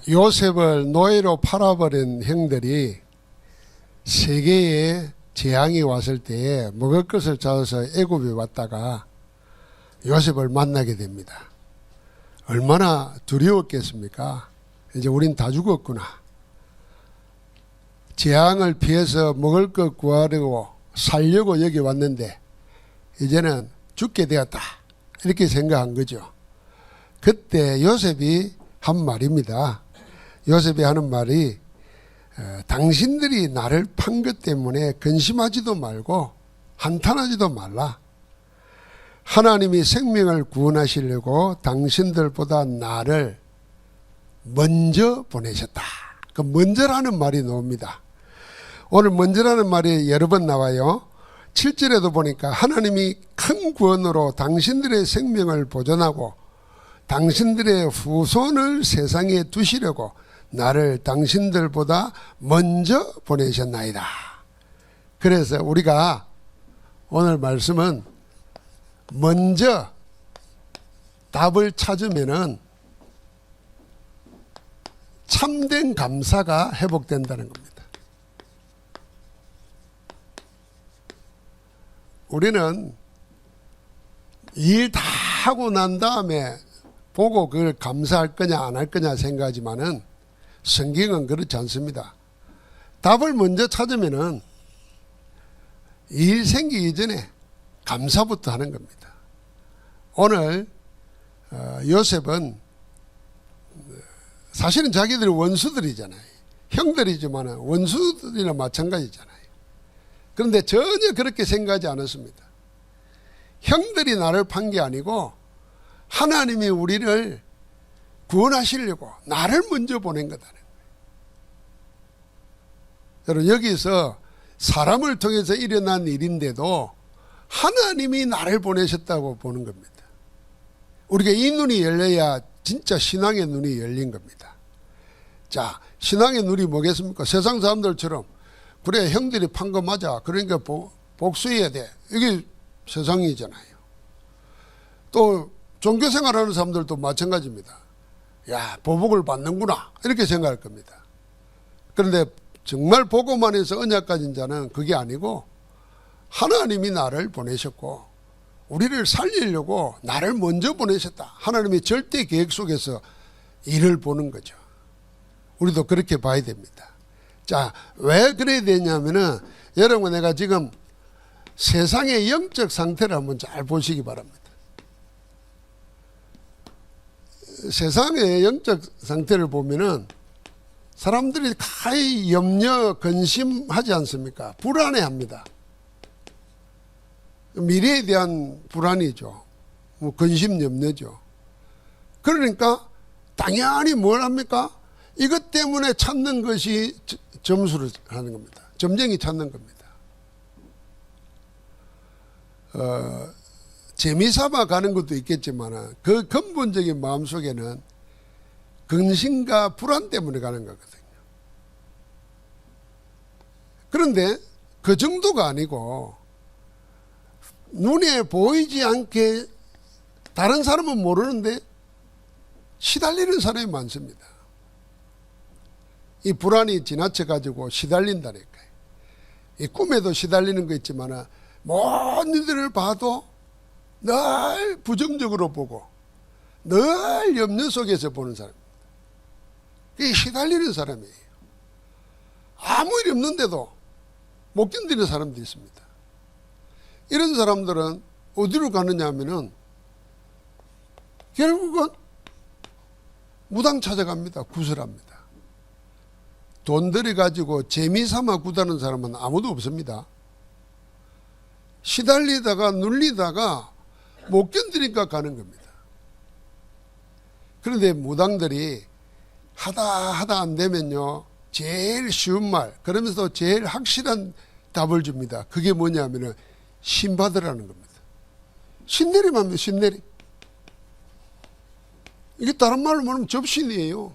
요셉을 노예로 팔아버린 형들이 세계에 재앙이 왔을 때에 먹을 것을 찾아서 애굽에 왔다가 요셉을 만나게 됩니다. 얼마나 두려웠겠습니까? 이제 우린 다 죽었구나. 재앙을 피해서 먹을 것 구하려고 살려고 여기 왔는데 이제는 죽게 되었다. 이렇게 생각한 거죠. 그때 요셉이 한 말입니다. 요셉이 하는 말이 당신들이 나를 판 것 때문에 근심하지도 말고 한탄하지도 말라. 하나님이 생명을 구원하시려고 당신들보다 나를 먼저 보내셨다. 그 먼저라는 말이 나옵니다. 오늘 먼저라는 말이 여러 번 나와요. 7절에도 보니까 하나님이 큰 구원으로 당신들의 생명을 보존하고 당신들의 후손을 세상에 두시려고 나를 당신들보다 먼저 보내셨나이다. 그래서 우리가 오늘 말씀은 먼저 답을 찾으면은 참된 감사가 회복된다는 겁니다. 우리는 일 다 하고 난 다음에 보고 그걸 감사할 거냐 안 할 거냐 생각하지만은 성경은 그렇지 않습니다. 답을 먼저 찾으면은 일 생기기 전에 감사부터 하는 겁니다. 오늘 요셉은 사실은 자기들이 원수들이잖아요. 형들이지만 원수들이나 마찬가지잖아요. 그런데 전혀 그렇게 생각하지 않았습니다. 형들이 나를 판 게 아니고 하나님이 우리를 구원하시려고 나를 먼저 보낸 거다는 거예요. 여러분 여기서 사람을 통해서 일어난 일인데도 하나님이 나를 보내셨다고 보는 겁니다. 우리가 이 눈이 열려야 진짜 신앙의 눈이 열린 겁니다. 자, 신앙의 눈이 뭐겠습니까? 세상 사람들처럼 그래 형들이 판 거 맞아. 그러니까 복수해야 돼. 이게 세상이잖아요. 또 종교생활하는 사람들도 마찬가지입니다. 야, 보복을 받는구나 이렇게 생각할 겁니다. 그런데 정말 보고만 해서 언약 가진 자는 그게 아니고 하나님이 나를 보내셨고 우리를 살리려고 나를 먼저 보내셨다. 하나님의 절대 계획 속에서 일을 보는 거죠. 우리도 그렇게 봐야 됩니다. 자, 왜 그래야 되냐면은 여러분 내가 지금 세상의 영적 상태를 한번 잘 보시기 바랍니다. 세상의 영적 상태를 보면은 사람들이 가히 염려, 근심하지 않습니까? 불안해합니다. 미래에 대한 불안이죠. 근심, 염려죠. 그러니까 당연히 뭘 합니까? 이것 때문에 찾는 것이 점수를 하는 겁니다. 점쟁이 찾는 겁니다. 재미삼아 가는 것도 있겠지만 그 근본적인 마음속에는 근심과 불안 때문에 가는 거거든요. 그런데 그 정도가 아니고 눈에 보이지 않게 다른 사람은 모르는데 시달리는 사람이 많습니다. 이 불안이 지나쳐 가지고 시달린다니까요. 이 꿈에도 시달리는 거 있지만 모든 일들을 봐도 늘 부정적으로 보고 늘 염려 속에서 보는 사람입니다. 이게 시달리는 사람이에요. 아무 일이 없는데도 못 견디는 사람도 있습니다. 이런 사람들은 어디로 가느냐 하면은 결국은 무당 찾아갑니다. 구설합니다. 돈 들여가지고 재미삼아 구다는 사람은 아무도 없습니다. 시달리다가 눌리다가 못 견디니까 가는 겁니다. 그런데 무당들이 하다 안 되면요 제일 쉬운 말 그러면서 제일 확실한 답을 줍니다. 그게 뭐냐면은 신 받으라는 겁니다. 신내림 합니다. 신내림. 이게 다른 말로 말하면 접신이에요.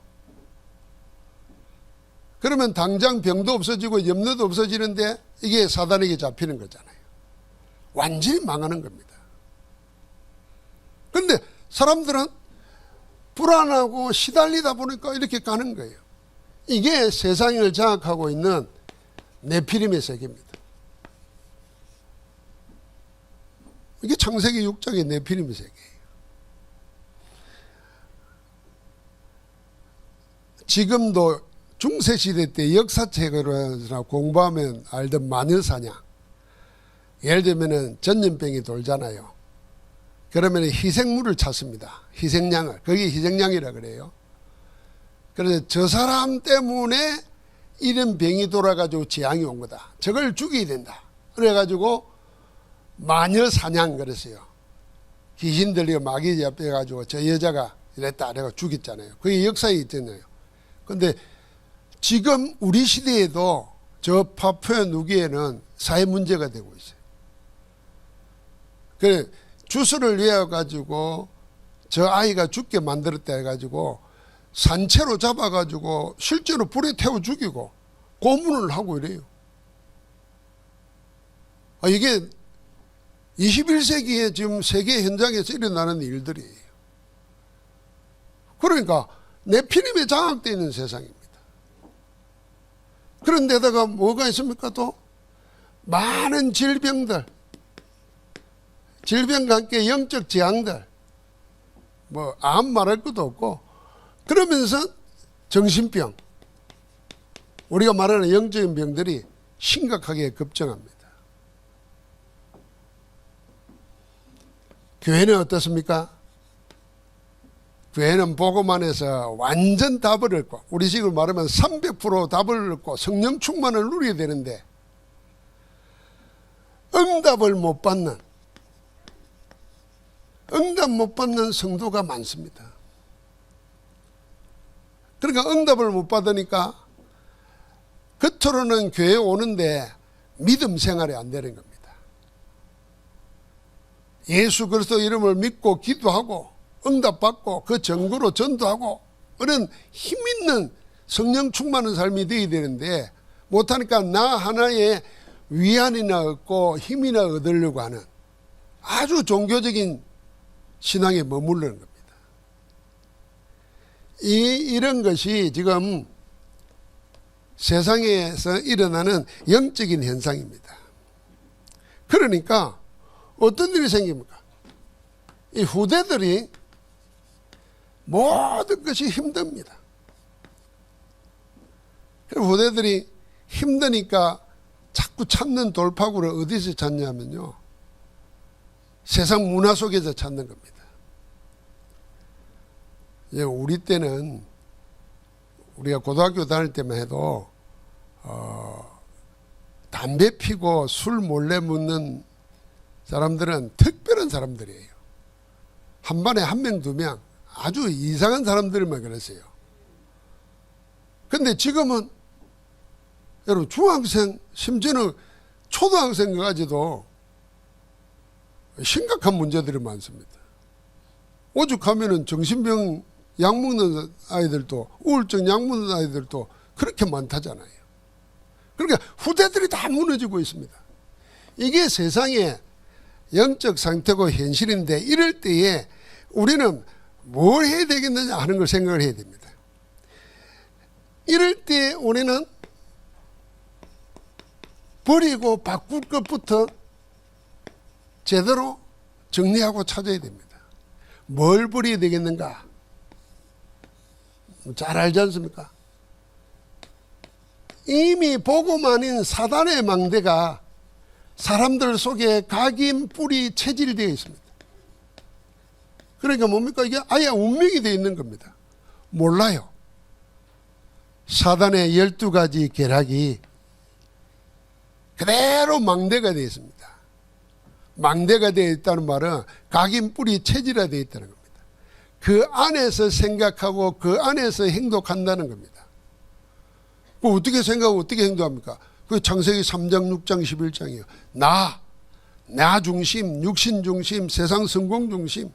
그러면 당장 병도 없어지고 염려도 없어지는데 이게 사단에게 잡히는 거잖아요. 완전히 망하는 겁니다. 그런데 사람들은 불안하고 시달리다 보니까 이렇게 가는 거예요. 이게 세상을 장악하고 있는 네피림의 세계입니다. 이게 창세기 6장의 네피림의 세계예요. 지금도 중세시대 때 역사책으로 공부하면 알던 마녀사냥, 예를 들면 전염병이 돌잖아요. 그러면 희생물을 찾습니다. 희생양을. 그게 희생양이라 그래요. 그래서 저 사람 때문에 이런 병이 돌아가지고 재앙이 온 거다. 저걸 죽여야 된다. 그래가지고 마녀사냥 그랬어요. 귀신 들리고 마귀 잡혀가지고 저 여자가 이랬다. 내가 죽였잖아요. 그게 역사에 있잖아요. 근데 지금 우리 시대에도 저 파푸아 누기에는 사회 문제가 되고 있어요. 그래 주스를 위해-가지고 저 아이가 죽게 만들었다 해가지고 산채로 잡아가지고 실제로 불에 태워 죽이고 고문을 하고 이래요. 이게 21세기에 지금 세계 현장에서 일어나는 일들이에요. 그러니까 네피림에 장악되어 있는 세상입니다. 그런데다가 뭐가 있습니까? 또 많은 질병들, 질병과 함께 영적 재앙들, 뭐 암 말할 것도 없고, 그러면서 정신병, 우리가 말하는 영적인 병들이 심각하게 급증합니다. 교회는 어떻습니까? 교회는 복음만 해서 완전 답을 얻고, 우리 식으로 말하면 300% 답을 얻고 성령 충만을 누려야 되는데 응답을 못 받는, 응답 못 받는 성도가 많습니다. 그러니까 응답을 못 받으니까 겉으로는 교회에 오는데 믿음 생활이 안 되는 겁니다. 예수 그리스도 이름을 믿고 기도하고 응답받고 그 증거로 전도하고 그런 힘있는 성령 충만한 삶이 되어야 되는데 못하니까 나 하나의 위안이나 얻고 힘이나 얻으려고 하는 아주 종교적인 신앙에 머무르는 겁니다. 이런 것이 지금 세상에서 일어나는 영적인 현상입니다. 그러니까 어떤 일이 생깁니까? 이 후대들이 모든 것이 힘듭니다. 후대들이 힘드니까 자꾸 찾는 돌파구를 어디서 찾냐면요, 세상 문화 속에서 찾는 겁니다. 우리 때는 우리가 고등학교 다닐 때만 해도 담배 피고 술 몰래 묻는 사람들은 특별한 사람들이에요. 한 반에 한 명, 두 명 아주 이상한 사람들만 그랬어요. 근데 지금은 여러분 중학생 심지어는 초등학생까지도 심각한 문제들이 많습니다. 오죽하면은 정신병 약 먹는 아이들도 우울증 약 먹는 아이들도 그렇게 많다잖아요. 그러니까 후대들이 다 무너지고 있습니다. 이게 세상의 영적 상태고 현실인데 이럴 때에 우리는 뭘 해야 되겠느냐 하는 걸 생각을 해야 됩니다. 이럴 때 우리는 버리고 바꿀 것부터 제대로 정리하고 찾아야 됩니다. 뭘 버려야 되겠는가? 잘 알지 않습니까? 이미 복음 아닌 사단의 망대가 사람들 속에 각인, 뿌리, 체질되어 있습니다. 그러니까 뭡니까? 이게 아예 운명이 되어 있는 겁니다. 몰라요. 사단의 12가지 계략이 그대로 망대가 되어 있습니다. 망대가 되어 있다는 말은 각인, 뿌리, 체질화 되어 있다는 겁니다. 그 안에서 생각하고 그 안에서 행동한다는 겁니다. 그 어떻게 생각하고 어떻게 행동합니까? 그 창세기 3장, 6장, 11장이에요. 나 중심, 육신 중심, 세상 성공 중심.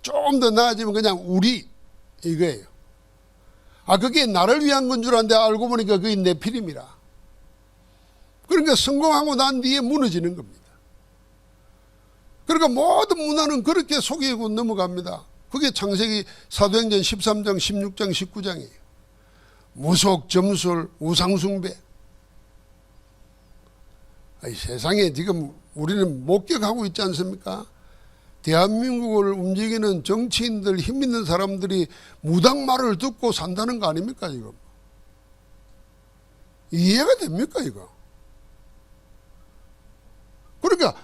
좀 더 나아지면 그냥 우리 이거예요. 그게 나를 위한 건 줄 알았는데 알고 보니까 그게 네피림이라. 그러니까 성공하고 난 뒤에 무너지는 겁니다. 그러니까 모든 문화는 그렇게 속이고 넘어갑니다. 그게 창세기 사도행전 13장, 16장, 19장이에요. 무속, 점술, 우상숭배. 세상에 지금 우리는 목격하고 있지 않습니까? 대한민국을 움직이는 정치인들, 힘 있는 사람들이 무당 말을 듣고 산다는 거 아닙니까, 지금? 이해가 됩니까, 이거? 그러니까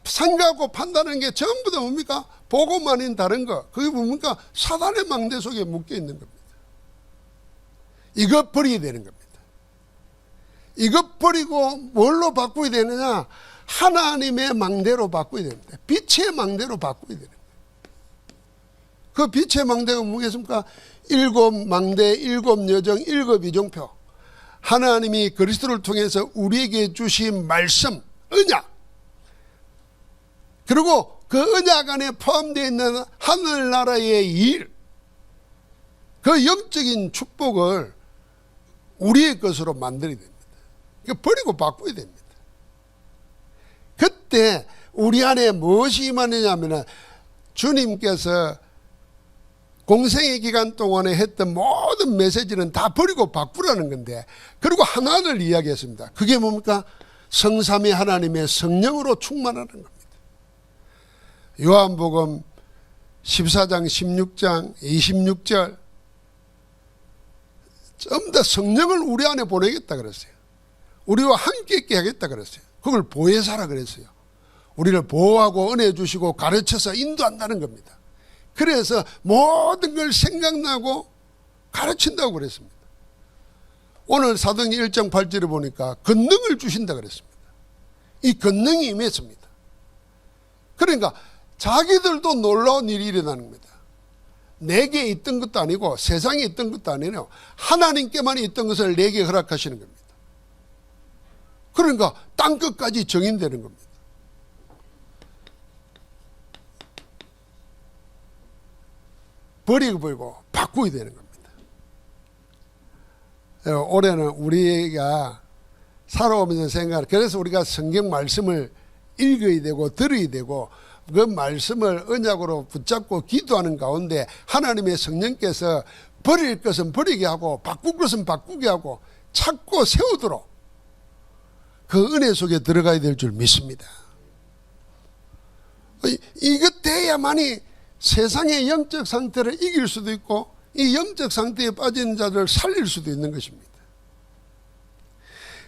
생각하고 판단하는 게 전부 다 뭡니까? 보고만 아닌 다른 거. 그게 뭡니까? 사단의 망대 속에 묶여 있는 겁니다. 이것 버리게 되는 겁니다. 이것 버리고 뭘로 바꾸어야 되느냐? 하나님의 망대로 바꾸어야 됩니다. 빛의 망대로 바꾸어야 되는 거예요. 그 빛의 망대가 뭐겠습니까? 7 망대, 7 여정, 7 이정표. 하나님이 그리스도를 통해서 우리에게 주신 말씀, 언약. 그리고 그 언약 안에 포함되어 있는 하늘나라의 일, 그 영적인 축복을 우리의 것으로 만들어야 됩니다. 버리고 바꿔야 됩니다. 그때 우리 안에 무엇이 임하느냐면 주님께서 공생의 기간 동안에 했던 모든 메시지는 다 버리고 바꾸라는 건데, 그리고 하나를 이야기했습니다. 그게 뭡니까? 성삼위 하나님의 성령으로 충만하는 겁니다. 요한복음 14장 16장 26절 전부 다 성령을 우리 안에 보내겠다 그랬어요. 우리와 함께 있게 하겠다 그랬어요. 그걸 보혜사라 그랬어요. 우리를 보호하고 은혜 주시고 가르쳐서 인도한다는 겁니다. 그래서 모든 걸 생각나고 가르친다고 그랬습니다. 오늘 사도행전 1장 8절에 보니까 권능을 주신다 그랬습니다. 이 권능이 임했습니다. 그러니까 자기들도 놀라운 일이 일어나는 겁니다. 내게 있던 것도 아니고 세상에 있던 것도 아니에요. 하나님께만 있던 것을 내게 허락하시는 겁니다. 그러니까 땅끝까지 정인되는 겁니다. 버리고 바꾸어야 되는 겁니다. 올해는 우리가 살아오면서 생각, 그래서 우리가 성경 말씀을 읽어야 되고 들어야 되고 그 말씀을 언약으로 붙잡고 기도하는 가운데 하나님의 성령께서 버릴 것은 버리게 하고 바꿀 것은 바꾸게 하고 찾고 세우도록 그 은혜 속에 들어가야 될 줄 믿습니다. 이것 돼야만이 세상의 영적 상태를 이길 수도 있고 이 영적 상태에 빠진 자를 살릴 수도 있는 것입니다.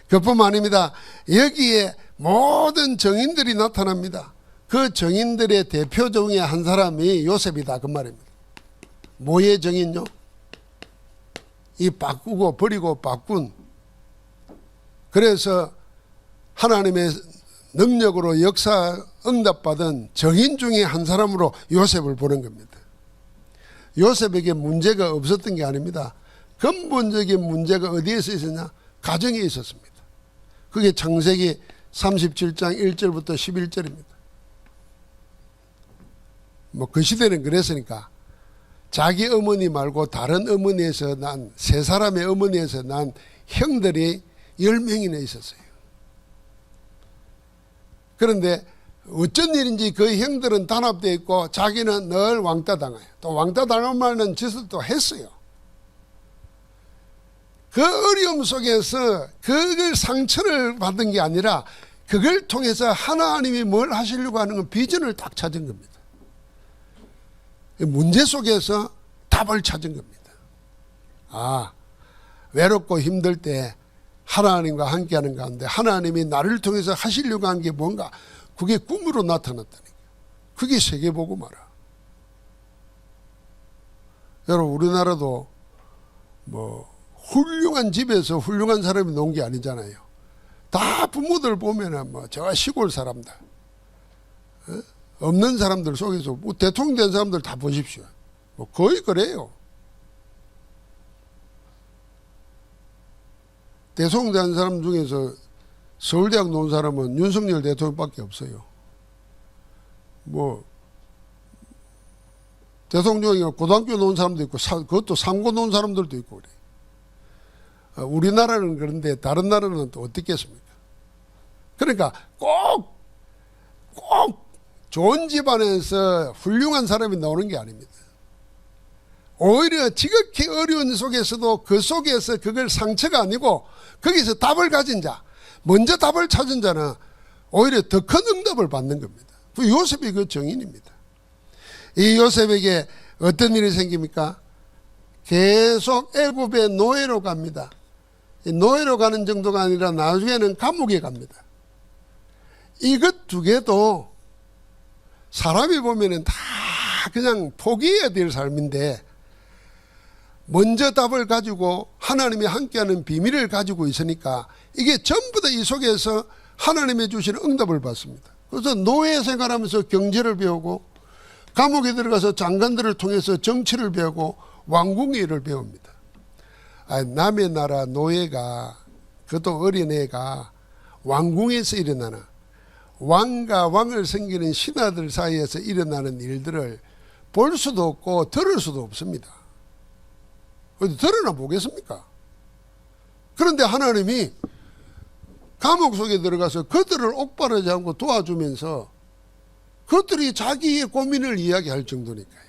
그뿐만 아닙니다. 여기에 모든 정인들이 나타납니다. 그 정인들의 대표 중에 한 사람이 요셉이다 그 말입니다. 뭐의 정인요? 이 바꾸고 버리고 바꾼, 그래서 하나님의 능력으로 역사 응답받은 정인 중에 한 사람으로 요셉을 보는 겁니다. 요셉에게 문제가 없었던 게 아닙니다. 근본적인 문제가 어디에서 있었냐? 가정에 있었습니다. 그게 창세기 37장 1절부터 11절입니다. 그 시대는 그랬으니까 자기 어머니 말고 다른 어머니에서 난, 세 사람의 어머니에서 난 형들이 10명이나 있었어요. 그런데 어쩐 일인지 그 형들은 단합되어 있고 자기는 늘 왕따 당해요. 또 왕따 당할 만한 짓을 또 했어요. 그 어려움 속에서 그걸 상처를 받은 게 아니라 그걸 통해서 하나님이 뭘 하시려고 하는 건 비전을 딱 찾은 겁니다. 문제 속에서 답을 찾은 겁니다. 아, 외롭고 힘들 때 하나님과 함께하는 가운데 하나님이 나를 통해서 하시려고 한 게 뭔가, 그게 꿈으로 나타났다니까. 그게 세계복음화라. 여러분, 우리나라도 훌륭한 집에서 훌륭한 사람이 놓은 게 아니잖아요. 다 부모들 보면은 저 시골 사람들, 없는 사람들 속에서 대통령 된 사람들 다 보십시오. 거의 그래요. 대통령 된 사람 중에서 서울대학 나온 사람은 윤석열 대통령밖에 없어요. 대통령이 고등학교 나온 사람도 있고 그것도 상고 나온 사람들도 있고 그래. 우리나라는 그런데 다른 나라는 또 어떻겠습니까? 그러니까 꼭 좋은 집안에서 훌륭한 사람이 나오는 게 아닙니다. 오히려 지극히 어려운 속에서도 그 속에서 그걸 상처가 아니고 거기서 답을 가진 자, 먼저 답을 찾은 자는 오히려 더 큰 응답을 받는 겁니다. 그 요셉이 그 정인입니다. 이 요셉에게 어떤 일이 생깁니까? 계속 애굽의 노예로 갑니다. 노예로 가는 정도가 아니라 나중에는 감옥에 갑니다. 이것 두 개도 사람이 보면은 다 그냥 포기해야 될 삶인데 먼저 답을 가지고 하나님이 함께하는 비밀을 가지고 있으니까 이게 전부 다 이 속에서 하나님이 주시는 응답을 받습니다. 그래서 노예 생활하면서 경제를 배우고 감옥에 들어가서 장관들을 통해서 정치를 배우고 왕궁의 일을 배웁니다. 남의 나라 노예가, 그것도 어린애가 왕궁에서 일어나는, 왕과 왕을 섬기는 신하들 사이에서 일어나는 일들을 볼 수도 없고 들을 수도 없습니다. 어디 들으나 보겠습니까? 그런데 하나님이 감옥 속에 들어가서 그들을 옥바르지 않고 도와주면서 그들이 자기의 고민을 이야기할 정도니까요.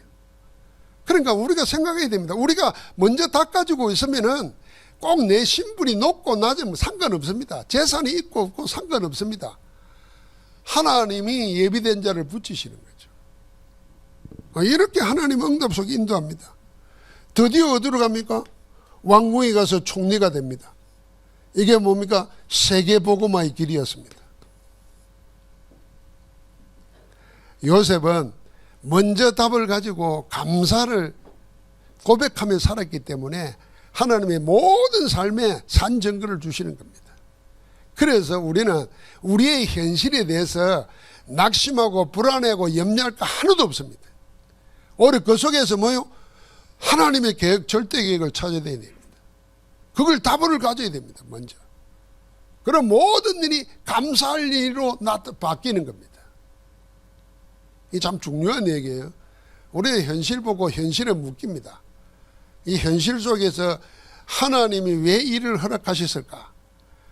그러니까 우리가 생각해야 됩니다. 우리가 먼저 다 가지고 있으면은 꼭 내 신분이 높고 낮으면 상관없습니다. 재산이 있고 없고 상관없습니다. 하나님이 예비된 자를 붙이시는 거죠. 이렇게 하나님 응답 속에 인도합니다. 드디어 어디로 갑니까? 왕궁에 가서 총리가 됩니다. 이게 뭡니까? 세계복음화의 길이었습니다. 요셉은 먼저 답을 가지고 감사를 고백하며 살았기 때문에 하나님의 모든 삶에 산증거를 주시는 겁니다. 그래서 우리는 우리의 현실에 대해서 낙심하고 불안해하고 염려할 거 하나도 없습니다. 오히려 그 속에서 뭐요? 하나님의 계획, 절대 계획을 찾아야 됩니다. 그걸 답을 가져야 됩니다. 먼저. 그럼 모든 일이 감사할 일로 바뀌는 겁니다. 이게 참 중요한 얘기예요. 우리의 현실 보고 현실에 묶입니다. 이 현실 속에서 하나님이 왜 일을 허락하셨을까?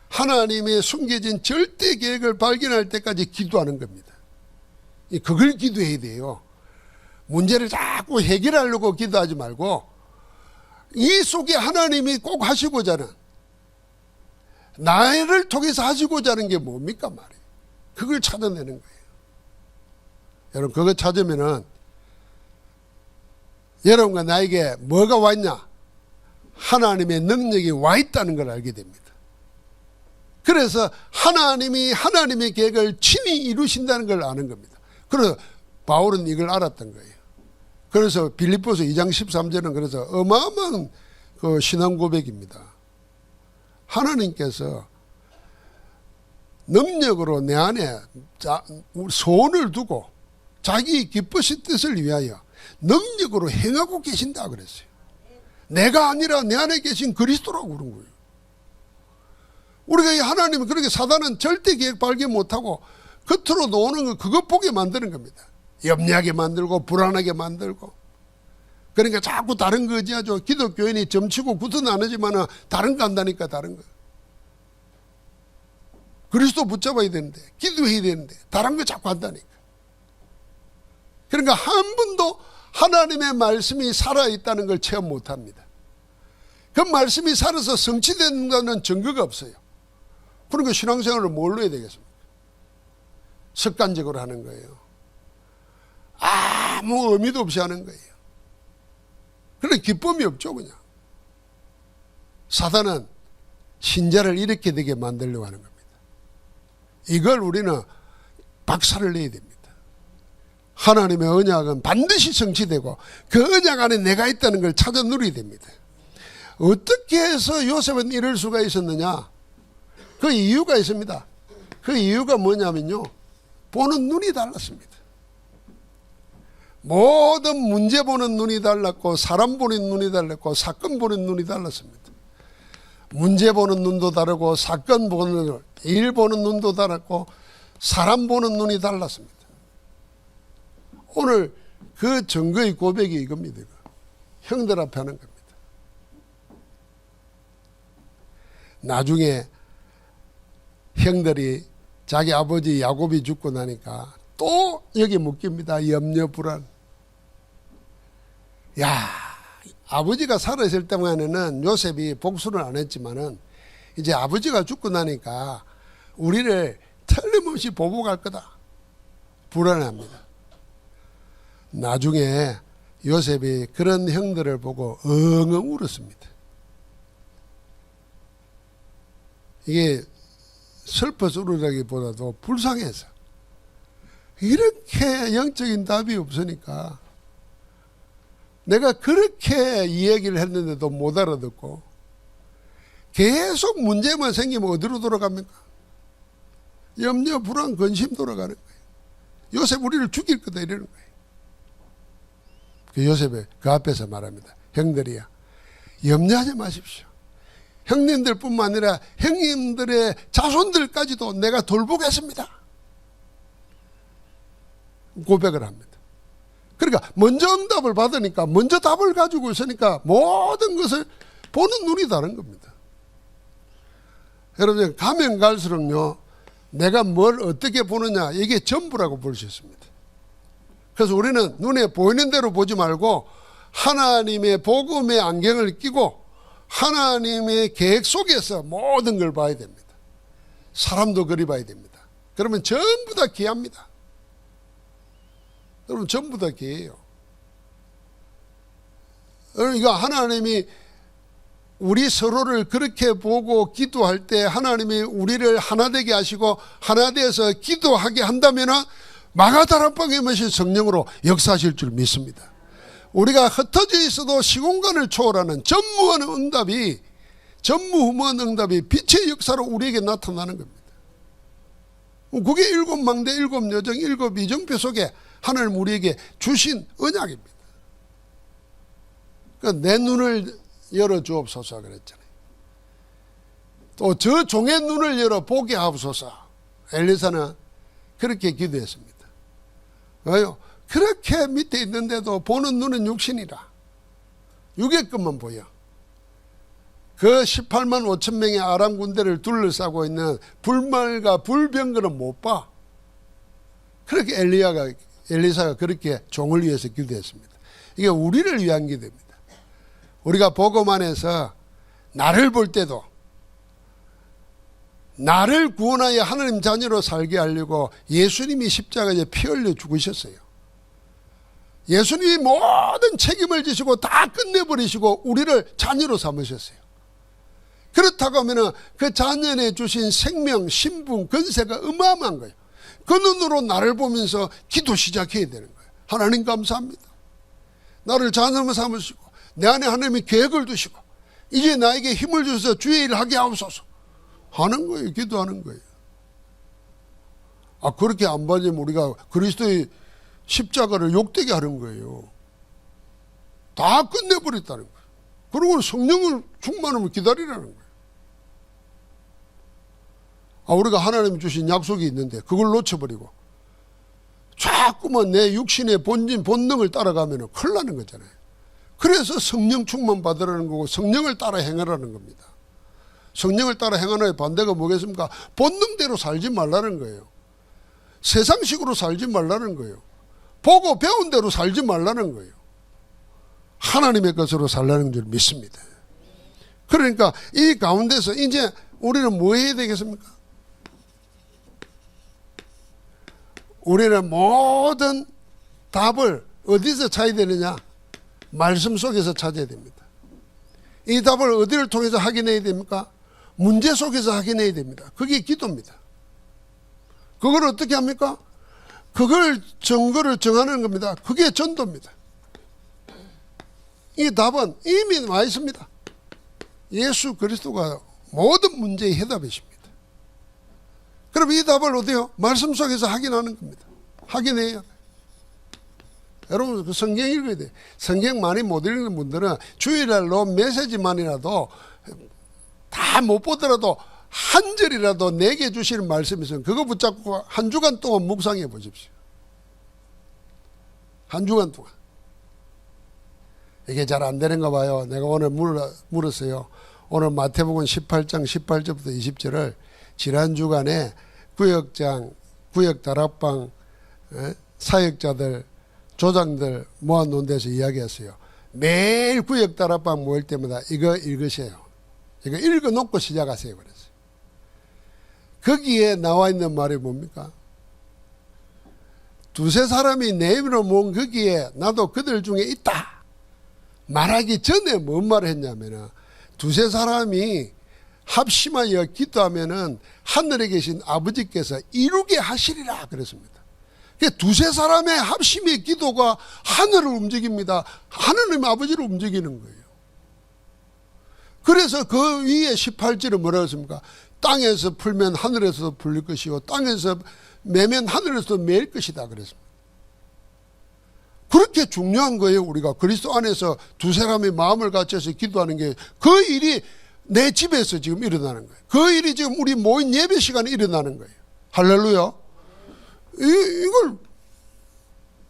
하나님의 숨겨진 절대 계획을 발견할 때까지 기도하는 겁니다. 그걸 기도해야 돼요. 문제를 자꾸 해결하려고 기도하지 말고 이 속에 하나님이 꼭 하시고자 하는, 나를 통해서 하시고자 하는 게 뭡니까 말이에요. 그걸 찾아내는 거예요. 여러분 그거 찾으면은 여러분과 나에게 뭐가 왔냐? 하나님의 능력이 와 있다는 걸 알게 됩니다. 그래서 하나님이 하나님의 계획을 친히 이루신다는 걸 아는 겁니다. 그래서 바울은 이걸 알았던 거예요. 그래서 빌립보서 2장 13절은 그래서 어마어마한 그 신앙 고백입니다. 하나님께서 능력으로 내 안에 소원을 두고 자기 기쁘신 뜻을 위하여 능력으로 행하고 계신다 그랬어요. 내가 아니라 내 안에 계신 그리스도라고 그런 거예요. 우리가 이 하나님은 그렇게 사단은 절대 계획 발견 못하고 겉으로 놓는 거 그것 보게 만드는 겁니다. 염려하게 만들고 불안하게 만들고. 그러니까 자꾸 다른 거 의지하죠. 기독교인이 점치고 굳은 안 하지만 다른 거 한다니까 다른 거. 그리스도 붙잡아야 되는데 기도해야 되는데 다른 거 자꾸 한다니까. 그러니까 한 번도 하나님의 말씀이 살아있다는 걸 체험 못합니다. 그 말씀이 살아서 성취된다는 증거가 없어요. 그러니까 신앙생활을 뭘로 해야 되겠습니까? 습관적으로 하는 거예요. 아무 의미도 없이 하는 거예요. 그런 기쁨이 없죠 그냥. 사단은 신자를 이렇게 되게 만들려고 하는 겁니다. 이걸 우리는 박살을 내야 됩니다. 하나님의 언약은 반드시 성취되고 그 언약 안에 내가 있다는 걸 찾아 누려야 됩니다. 어떻게 해서 요셉은 이럴 수가 있었느냐? 그 이유가 있습니다. 그 이유가 뭐냐면요, 보는 눈이 달랐습니다. 모든 문제 보는 눈이 달랐고 사람 보는 눈이 달랐고 사건 보는 눈이 달랐습니다. 문제 보는 눈도 다르고 사건 보는 눈, 일 보는 눈도 달랐고 사람 보는 눈이 달랐습니다. 오늘 그 증거의 고백이 이겁니다. 형들 앞에 하는 겁니다. 나중에 형들이 자기 아버지 야곱이 죽고 나니까 또 여기 묶입니다. 염려 불안. 야, 아버지가 살아있을 때만에는 요셉이 복수를 안 했지만은 이제 아버지가 죽고 나니까 우리를 틀림없이 보복할 거다. 불안합니다. 나중에 요셉이 그런 형들을 보고 엉엉 울었습니다. 이게 슬퍼서 울으라기보다도 불쌍해서. 이렇게 영적인 답이 없으니까 내가 그렇게 이야기를 했는데도 못 알아듣고 계속 문제만 생기면 어디로 돌아갑니까? 염려, 불안, 근심 돌아가는 거예요. 요셉 우리를 죽일 거다 이러는 거예요. 그 요셉이 그 앞에서 말합니다. 형들이야, 염려하지 마십시오. 형님들 뿐만 아니라 형님들의 자손들까지도 내가 돌보겠습니다. 고백을 합니다. 그러니까 먼저 응답을 받으니까 먼저 답을 가지고 있으니까 모든 것을 보는 눈이 다른 겁니다. 여러분, 가면 갈수록요, 내가 뭘 어떻게 보느냐, 이게 전부라고 볼 수 있습니다. 그래서 우리는 눈에 보이는 대로 보지 말고 하나님의 복음의 안경을 끼고 하나님의 계획 속에서 모든 걸 봐야 됩니다. 사람도 그리 봐야 됩니다. 그러면 전부 다 귀합니다. 여러분, 전부 다 귀해요. 그러니까 하나님이 우리 서로를 그렇게 보고 기도할 때 하나님이 우리를 하나 되게 하시고 하나 되어서 기도하게 한다면 마가다락방에 모신 성령으로 역사하실 줄 믿습니다. 우리가 흩어져 있어도 시공간을 초월하는 전무후무한 응답이 빛의 역사로 우리에게 나타나는 겁니다. 그게 일곱 망대, 일곱 여정, 일곱 이정표 속에 하나님 우리에게 주신 언약입니다. 그러니까 내 눈을 열어주옵소서 그랬잖아요. 또 저 종의 눈을 열어 보게 하옵소서. 엘리사는 그렇게 기도했습니다. 왜요? 그렇게 밑에 있는데도 보는 눈은 육신이라. 육의 것만 보여. 그 18만 5천 명의 아람 군대를 둘러싸고 있는 불말과 불병거는 못 봐. 그렇게 엘리사가 그렇게 종을 위해서 기도했습니다. 이게 우리를 위한 기도입니다. 우리가 복음 안에서 나를 볼 때도 나를 구원하여 하나님 자녀로 살게 하려고 예수님이 십자가에 피 흘려 죽으셨어요. 예수님이 모든 책임을 지시고 다 끝내버리시고 우리를 자녀로 삼으셨어요. 그렇다고 하면 그 자녀에 주신 생명, 신분, 권세가 어마어마한 거예요. 그 눈으로 나를 보면서 기도 시작해야 되는 거예요. 하나님 감사합니다. 나를 자녀로 삼으시고 내 안에 하나님이 계획을 두시고 이제 나에게 힘을 주셔서 주의 일을 하게 하옵소서 하는 거예요. 기도하는 거예요. 그렇게 안 받으면 우리가 그리스도의 십자가를 욕되게 하는 거예요. 다 끝내버렸다는 거예요. 그리고 성령을 충만함을 기다리라는 거예요. 우리가 하나님 주신 약속이 있는데 그걸 놓쳐버리고 자꾸만 내 육신의 본능을 따라가면 큰일 나는 거잖아요. 그래서 성령 충만 받으라는 거고 성령을 따라 행하라는 겁니다. 성령을 따라 행하는 반대가 뭐겠습니까? 본능대로 살지 말라는 거예요. 세상식으로 살지 말라는 거예요. 보고 배운 대로 살지 말라는 거예요. 하나님의 것으로 살라는 줄 믿습니다. 그러니까 이 가운데서 이제 우리는 뭐 해야 되겠습니까? 우리는 모든 답을 어디서 찾아야 되느냐? 말씀 속에서 찾아야 됩니다. 이 답을 어디를 통해서 확인해야 됩니까? 문제 속에서 확인해야 됩니다. 그게 기도입니다. 그걸 어떻게 합니까? 그걸 증거를 정하는 겁니다. 그게 전도입니다. 이 답은 이미 와 있습니다. 예수 그리스도가 모든 문제의 해답이십니다. 그럼 이 답을 어디요? 말씀 속에서 확인하는 겁니다. 확인해야 돼요. 여러분, 그 성경 읽어야 돼요. 성경 많이 못 읽는 분들은 주일날로 메시지만이라도 다 못 보더라도 한 절이라도 내게 주시는 말씀이 있으면 그거 붙잡고 한 주간 동안 묵상해 보십시오. 한 주간 동안. 이게 잘 안 되는가 봐요. 내가 오늘 물었어요. 오늘 마태복음 18장 18절부터 20절을 지난 주간에 구역장, 구역다락방, 사역자들, 조장들 모아놓은 데서 이야기했어요. 매일 구역 다락방 모일 때마다 이거 읽으세요. 이거 읽어놓고 시작하세요. 그래서 거기에 나와 있는 말이 뭡니까? 두세 사람이 내 이름으로 모은 거기에 나도 그들 중에 있다 말하기 전에 뭔 말을 했냐면은 두세 사람이 합심하여 기도하면은 하늘에 계신 아버지께서 이루게 하시리라 그랬습니다. 두세 사람의 합심의 기도가 하늘을 움직입니다. 하느님 아버지를 움직이는 거예요. 그래서 그 위에 18절은 뭐라고 했습니까? 땅에서 풀면 하늘에서도 풀릴 것이고 땅에서 매면 하늘에서도 매일 것이다 그랬습니다. 그렇게 중요한 거예요. 우리가 그리스도 안에서 두 사람의 마음을 같이해서 기도하는 게 그 일이 내 집에서 지금 일어나는 거예요. 그 일이 지금 우리 모인 예배 시간에 일어나는 거예요. 할렐루야. 이걸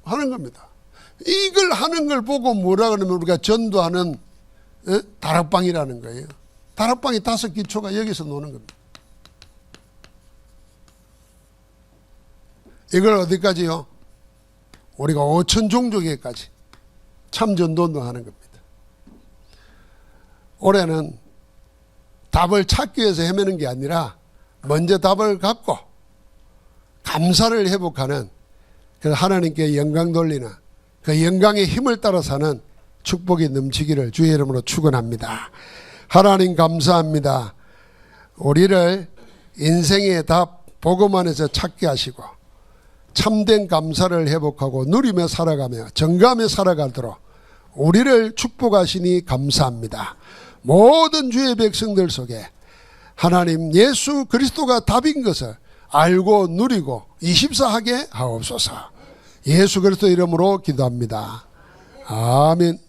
하는 겁니다. 이걸 하는 걸 보고 뭐라 그러면 우리가 전도하는 다락방이라는 거예요. 다락방이 5기초가 여기서 노는 겁니다. 이걸 어디까지요? 우리가 5천 종족에까지 참전도도 하는 겁니다. 올해는 답을 찾기 위해서 헤매는 게 아니라 먼저 답을 갖고 감사를 회복하는, 그래서 하나님께 영광 돌리는 그 영광의 힘을 따라 사는 축복이 넘치기를 주의 이름으로 축원합니다. 하나님 감사합니다. 우리를 인생의 답 복음 안에서 찾게 하시고 참된 감사를 회복하고 누리며 살아가며 정감에 살아가도록 우리를 축복하시니 감사합니다. 모든 주의 백성들 속에 하나님 예수 그리스도가 답인 것을 알고 누리고 24하게 하옵소서. 예수 그리스도 이름으로 기도합니다. 아멘.